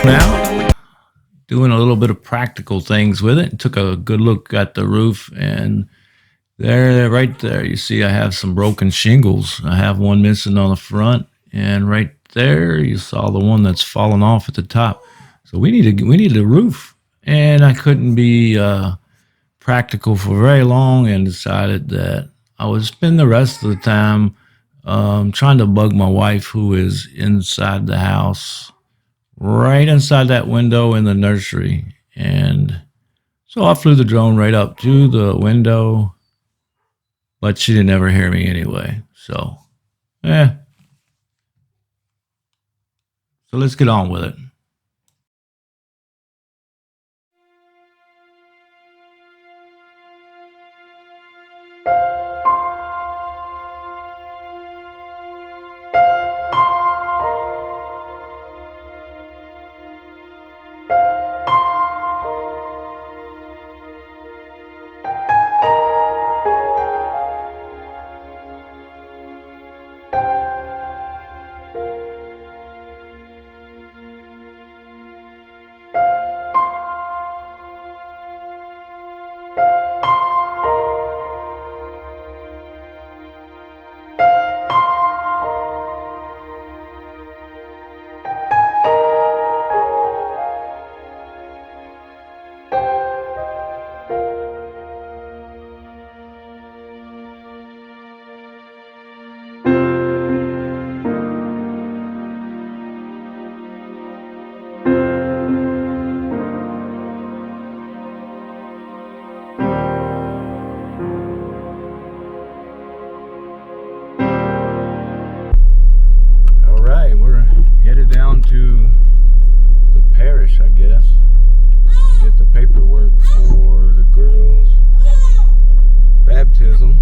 now, doing a little bit of practical things with it. Took a good look at the roof, and there, right there, you see I have some broken shingles. I have one missing on the front, and right there you saw the one that's fallen off at the top. So we needed a roof, and I couldn't be practical for very long, and decided that I would spend the rest of the time trying to bug my wife, who is inside the house, right inside that window in the nursery. And so I flew the drone right up to the window, but she didn't ever hear me anyway. So, So let's get on with it. Headed down to the parish, I guess, to get the paperwork for the girls' baptism.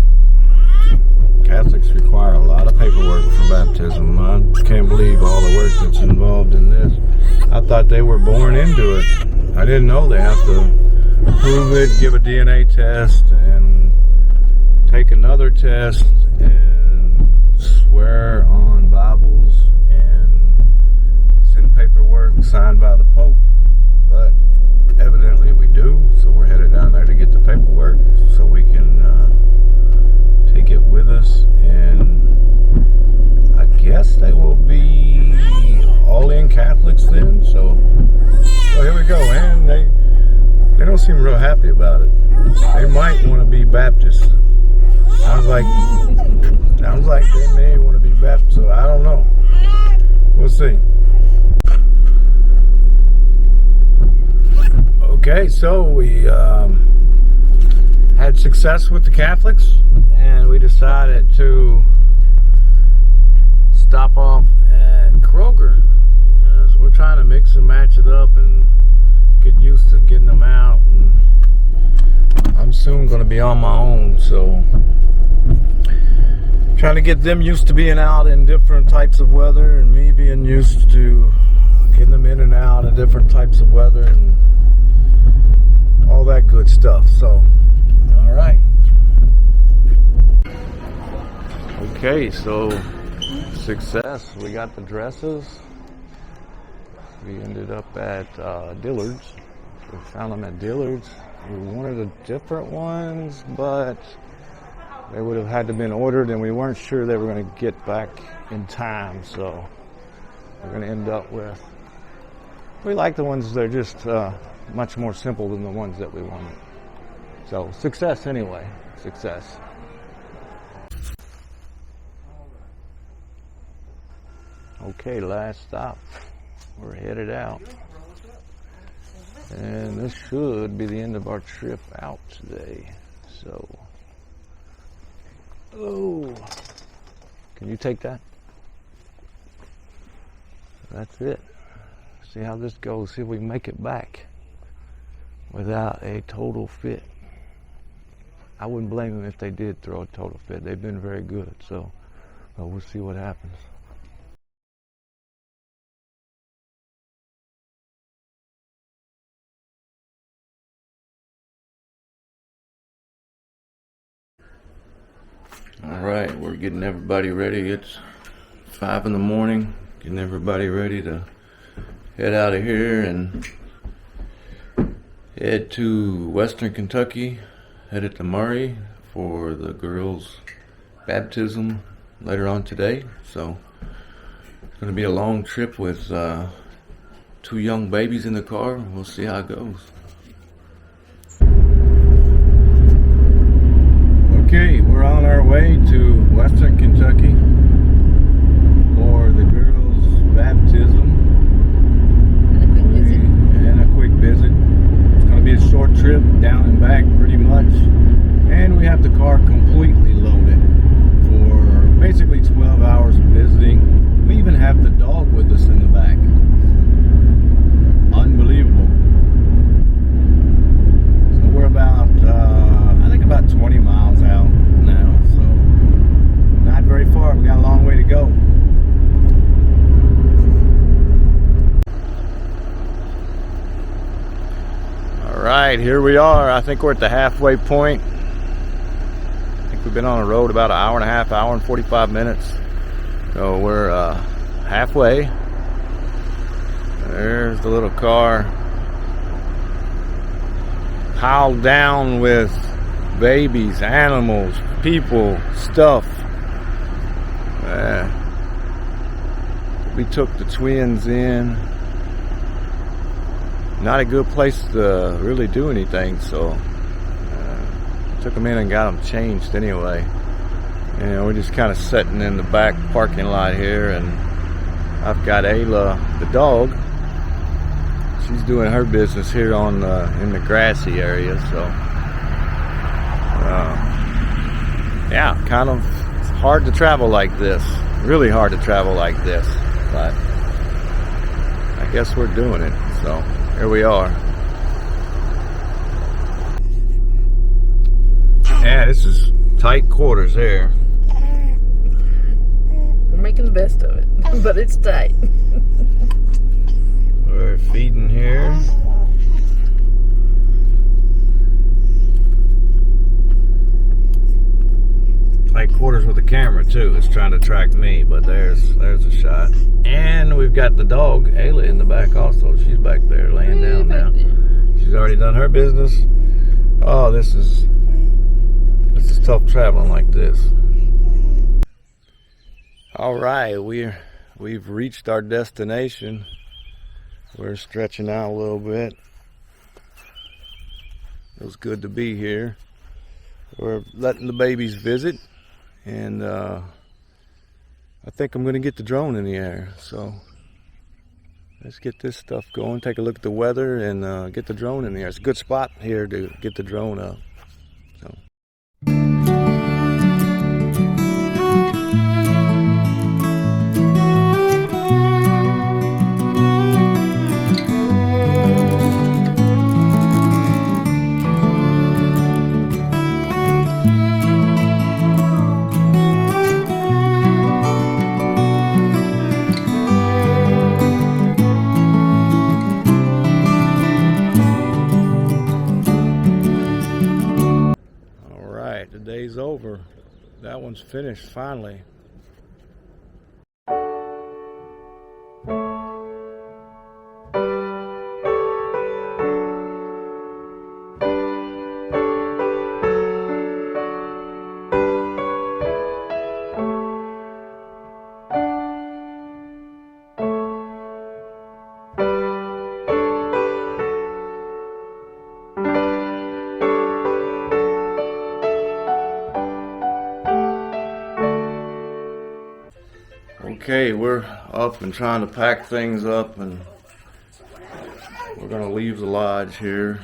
Catholics require a lot of paperwork for baptism. I can't believe all the work that's involved in this. I thought they were born into it. I didn't know they have to prove it, give a DNA test, and take another test, and swear on Bibles, paperwork signed by the Pope. But evidently we do, so we're headed down there to get the paperwork so we can take it with us, and I guess they will be all in Catholics then. So here we go, and they don't seem real happy about it. They might want to be Baptist. Sounds like they may want to be Baptist, so I don't know. We'll see. Okay, so we had success with the Catholics, and we decided to stop off at Kroger. So we're trying to mix and match it up and get used to getting them out. And I'm soon going to be on my own, so trying to get them used to being out in different types of weather, and me being used to getting them in and out in different types of weather, and all that good stuff. So, all right. Okay, so success. We got the dresses. We ended up at Dillard's. We found them at Dillard's. We wanted the different ones, but they would have had to been ordered, and we weren't sure they were going to get back in time. So we're going to end up with. We like the ones that are just much more simple than the ones that we wanted. So success anyway. Success. Okay, last stop. We're headed out. And this should be the end of our trip out today. So, can you take that? That's it. See how this goes. See if we can make it back without a total fit. I wouldn't blame them if they did throw a total fit. They've been very good. So, we'll see what happens. All right, we're getting everybody ready. It's 5 in the morning, getting everybody ready to head out of here and head to Western Kentucky, headed to Murray for the girls' baptism later on today. So it's going to be a long trip with 2 young babies in the car. We'll see how it goes. Okay, we're on our way to Western Kentucky for the girls' baptism and a quick visit. It's going to be a short trip down and back pretty much, and we have the car completely loaded for basically 12 hours of visiting. We even have the dog with us in the back. Unbelievable. So we're about I think about 20 miles out now, so not very far. We got a long way to go. All right, here we are. I think we're at the halfway point. I think we've been on the road about an hour and a half, hour and 45 minutes. So we're halfway. There's the little car piled down with babies, animals, people, stuff. We took the twins in. Not a good place to really do anything, so took them in and got them changed anyway. And we're just kind of sitting in the back parking lot here, and I've got Ayla, the dog. She's doing her business here on in the grassy area, so yeah, kind of hard to travel like this. Really hard to travel like this, but I guess we're doing it. So here we are. Yeah, this is tight quarters here. We're making the best of it, but it's tight. We're feeding here. Tight quarters with the camera too. It's trying to track me, but there's a shot. And we've got the dog, Ayla, in the back also. She's back there laying down now. She's already done her business. Oh, this is tough traveling like this. All right, we've reached our destination. We're stretching out a little bit. Feels good to be here. We're letting the babies visit, and I think I'm going to get the drone in the air. So let's get this stuff going, take a look at the weather, and get the drone in the air. It's a good spot here to get the drone up. So. The day's over. That one's finished finally. Okay, we're up and trying to pack things up, and we're gonna leave the lodge here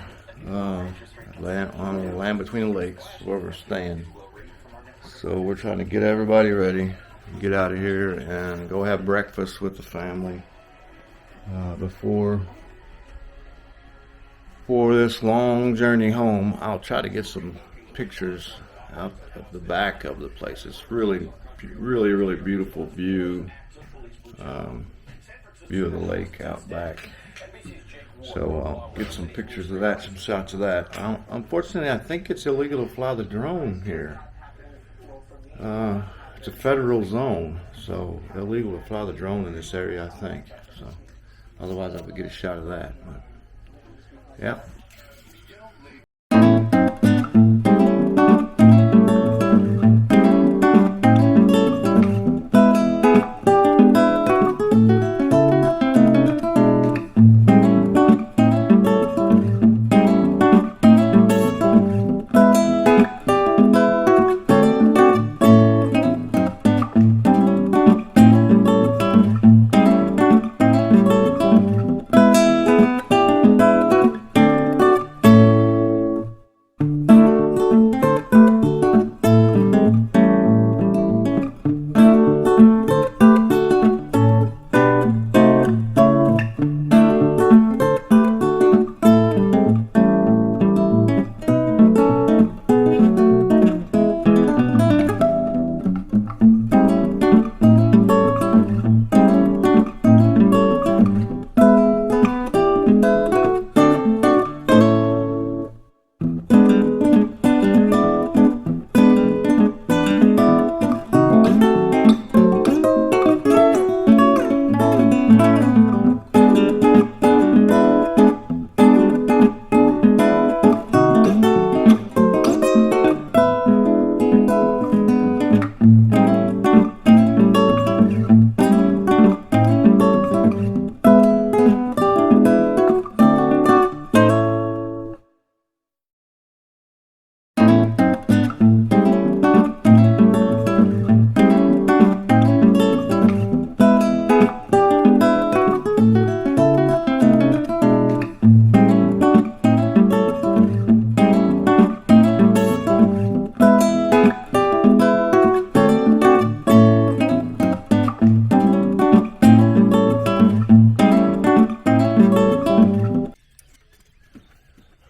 on the land between the lakes where we're staying. So we're trying to get everybody ready, get out of here, and go have breakfast with the family before this long journey home. I'll try to get some pictures out of the back of the place. It's really beautiful view of the lake out back. So I'll get some pictures of that, some shots of that. Unfortunately, I think it's illegal to fly the drone here. It's a federal zone, so illegal to fly the drone in this area, I think. So Otherwise, I would get a shot of that. But, yeah.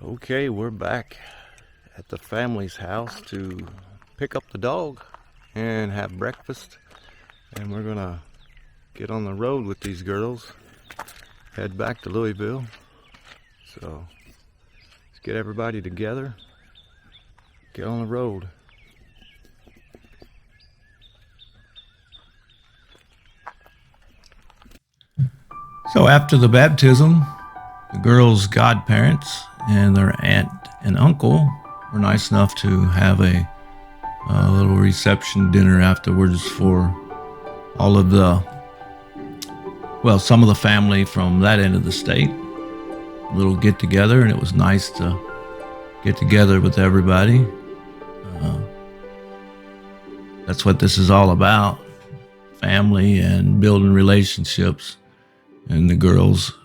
Okay, we're back at the family's house to pick up the dog and have breakfast. And we're gonna get on the road with these girls, head back to Louisville. So let's get everybody together, get on the road. So after the baptism, the girls' godparents and their aunt and uncle were nice enough to have a little reception dinner afterwards for all of some of the family from that end of the state. A little get together, and it was nice to get together with everybody. That's what this is all about, family and building relationships, and the girls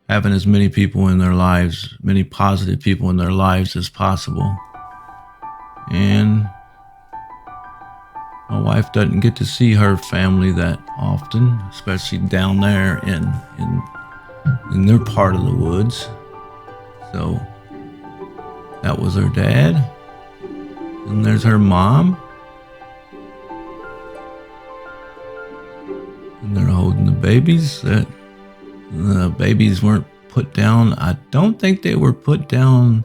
having as many people in their lives, many positive people in their lives as possible. And my wife doesn't get to see her family that often, especially down there in their part of the woods. So that was her dad. And there's her mom. And they're holding the babies. The babies weren't put down. I don't think they were put down.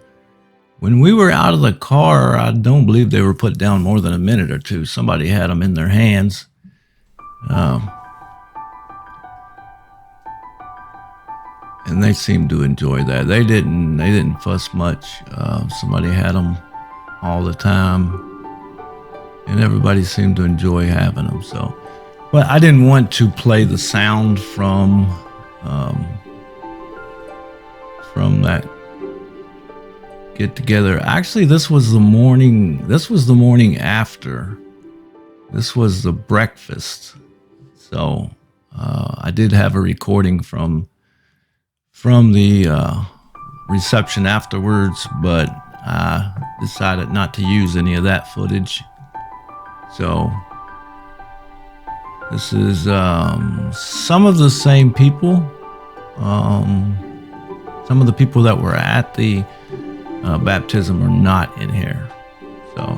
When we were out of the car, I don't believe they were put down more than a minute or two. Somebody had them in their hands. And they seemed to enjoy that. They didn't fuss much. Somebody had them all the time. And everybody seemed to enjoy having them. So, but I didn't want to play the sound from that get together. Actually, this was the morning after. This was the breakfast. So I did have a recording from the reception afterwards, but I decided not to use any of that footage. So this is some of the same people. Some of the people that were at the baptism are not in here. So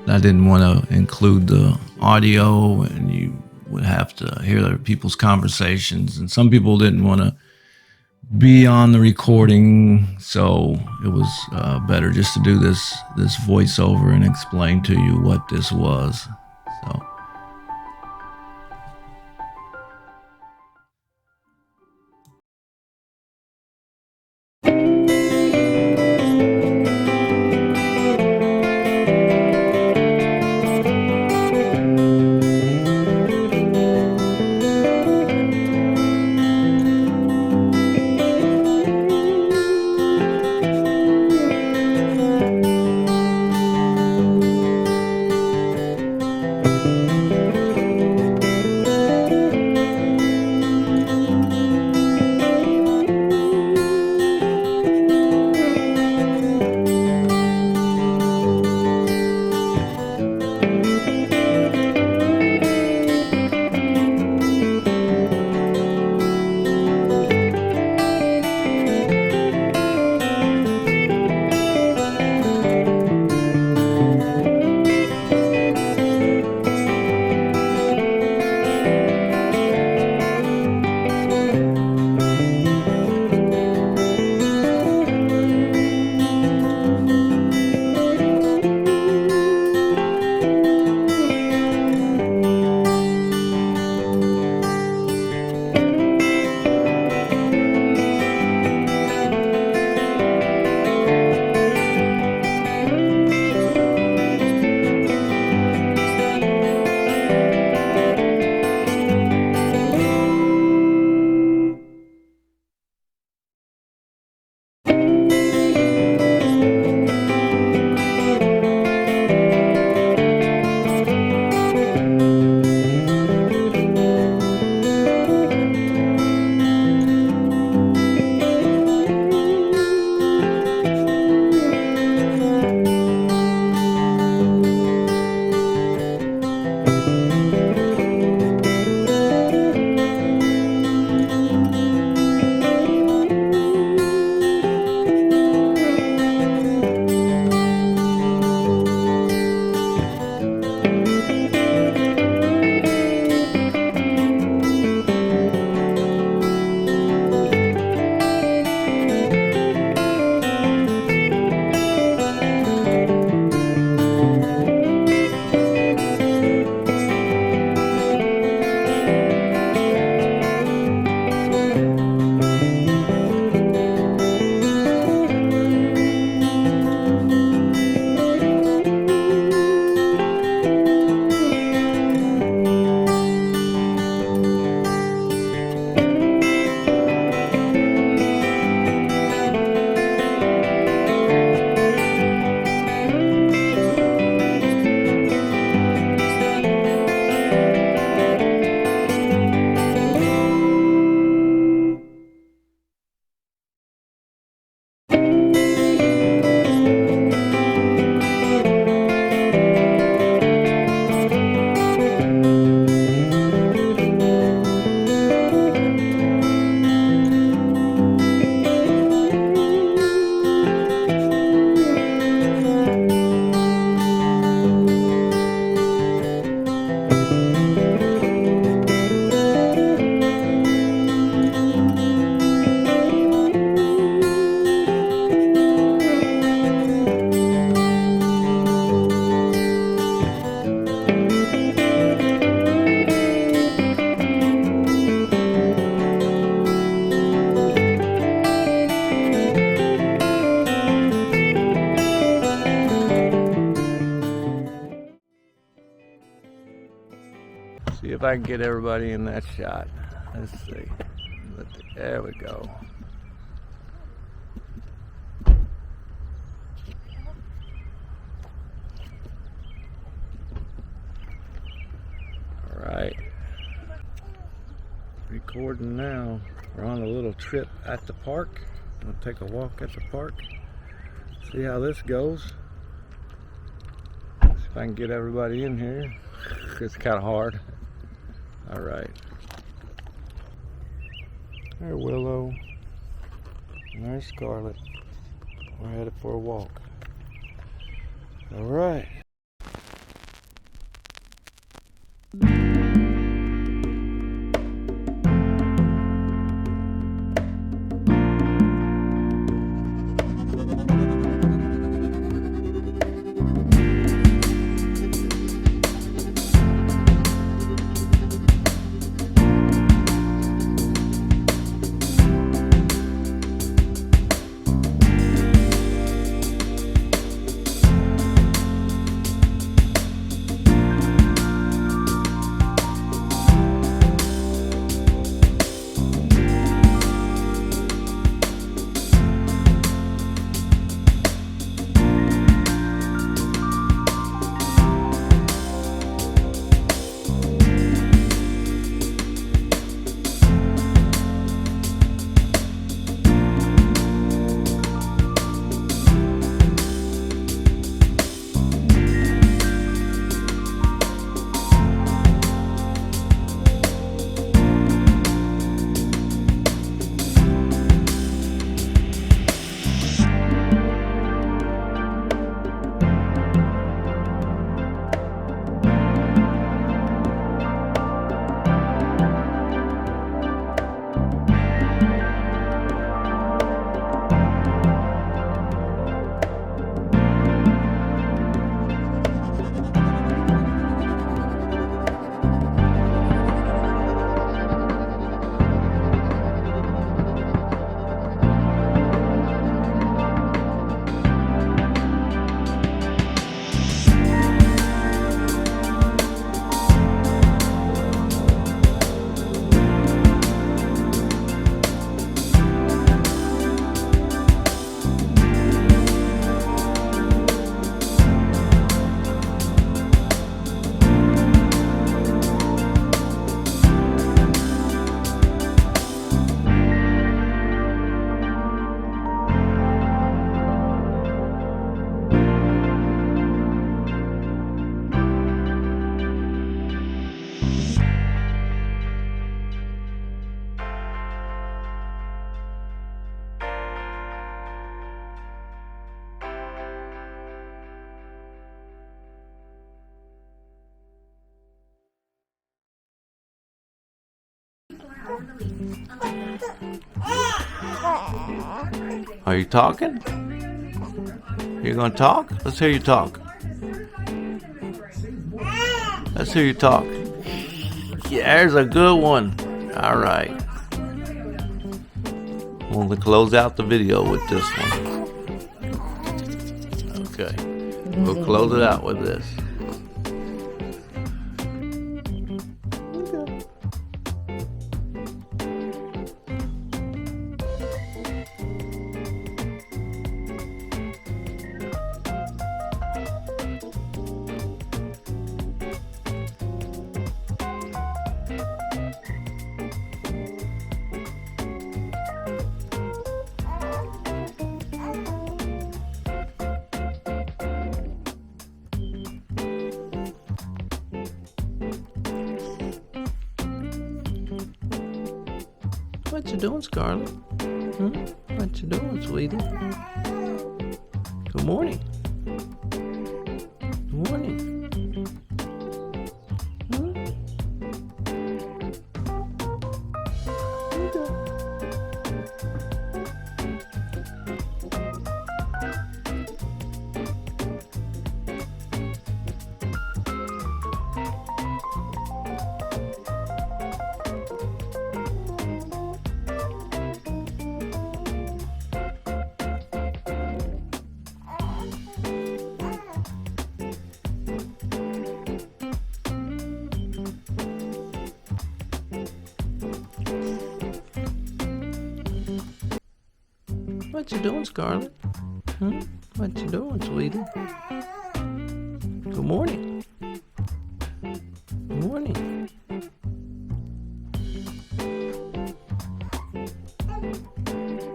I didn't want to include the audio, and you would have to hear other people's conversations, and some people didn't want to be on the recording, so it was better just to do this voiceover and explain to you what this was. So See if I can get everybody in that shot. Let's see. There we go. All right. Recording now. We're on a little trip at the park. We'll take a walk at the park. See how this goes. See if I can get everybody in here. It's kind of hard. All right. There, Willow. And there's Scarlet. We're headed for a walk. All right. Are you talking? You gonna talk? Let's hear you talk. Let's hear you talk. Yeah, there's a good one. All right. I'm gonna close out the video with this one. Okay. We'll close it out with this. What you doing, Scarlet? What you doing, sweetie? Good morning. Good morning. What you doing, Scarlett? What you doing, sweetie? Good morning. Good morning.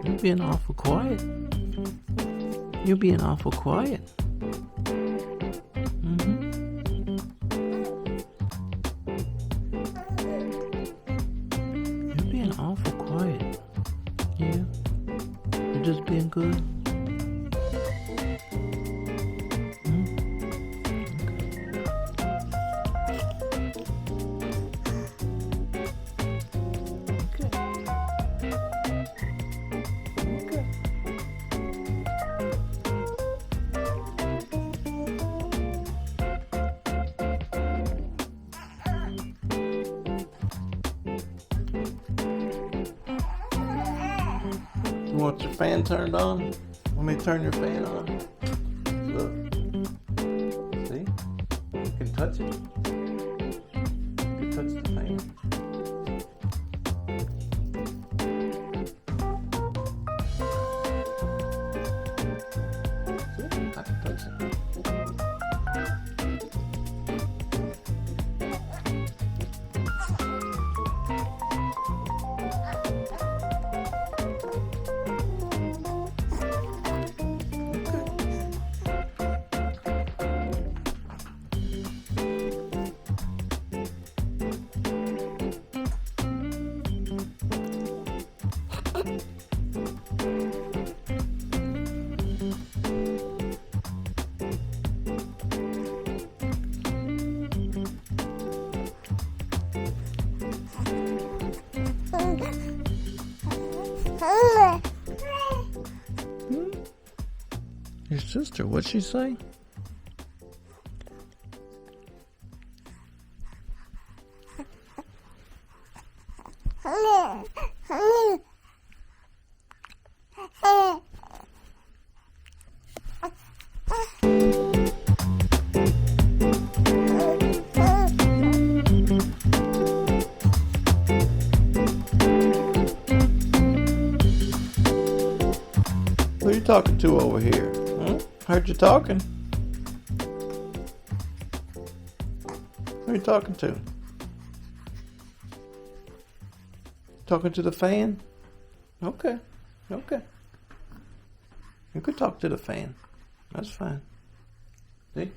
You're being awful quiet. You're being awful quiet. You're being awful quiet. Yeah. You're just being good. You want your fan turned on? Let me turn your fan on. Look. See? You can touch it. You can touch the fan. See? I can touch it. Your sister, what'd she say? Who are you talking to over here? Heard you talking. Who are you talking to? Talking to the fan? Okay. Okay. You could talk to the fan. That's fine. See?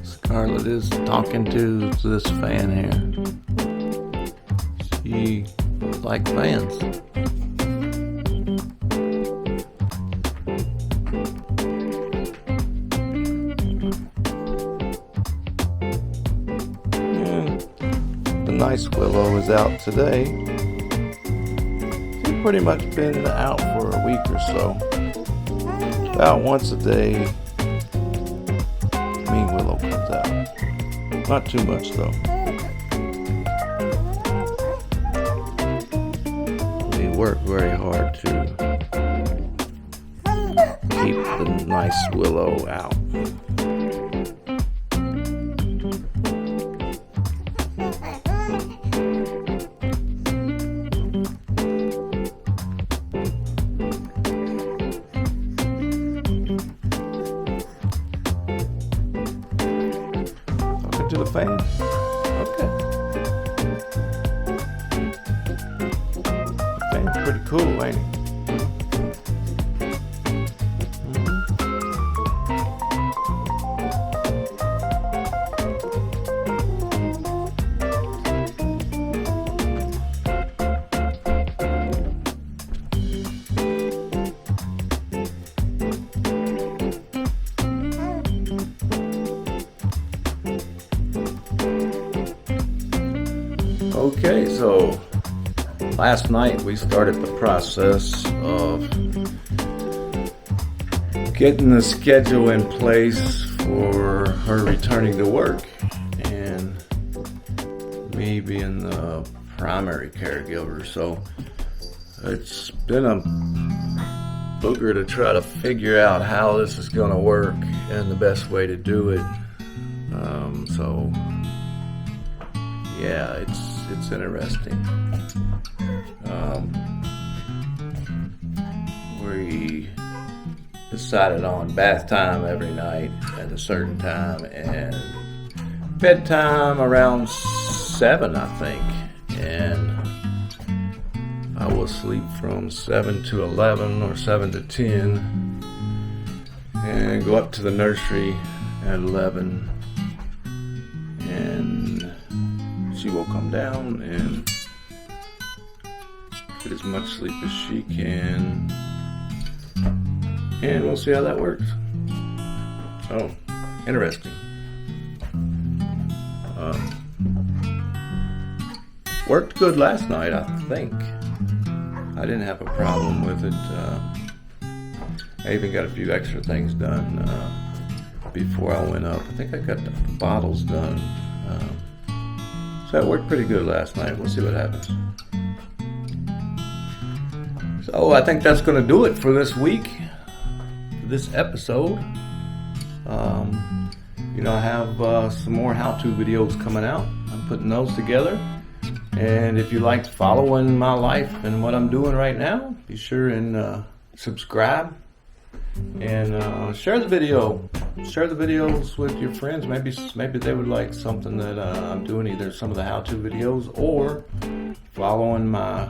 Scarlett is talking to this fan here. She likes fans. The nice willow is out today. She's pretty much been out for a week or so. About once a day, mean willow comes out. Not too much though. We work very hard to keep the nice willow out. To the fan. Okay. The fan's pretty cool, ain't it? Okay, so last night we started the process of getting the schedule in place for her returning to work and me being the primary caregiver. So it's been a booger to try to figure out how this is going to work and the best way to do it. So yeah, it's interesting. We decided on bath time every night at a certain time and bedtime around 7, I think. And I will sleep from 7 to 11 or 7 to 10 and go up to the nursery at 11, and she will come down and get as much sleep as she can, and we'll see how that works. So, interesting. Worked good last night, I think. I didn't have a problem with it. I even got a few extra things done before I went up. I think I got the bottles done. So it worked pretty good last night. We'll see what happens. So I think that's going to do it for this week, for this episode. I have some more how-to videos coming out. I'm putting those together. And if you like following my life and what I'm doing right now, be sure and subscribe and share the video. Share the videos with your friends. Maybe they would like something that I'm doing, either some of the how-to videos or following my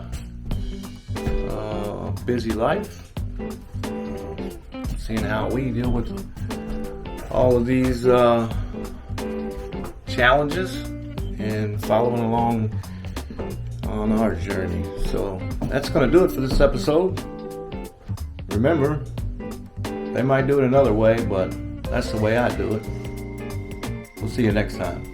busy life, seeing how we deal with all of these challenges and following along on our journey. So that's going to do it for this episode. Remember, they might do it another way, but that's the way I do it. We'll see you next time.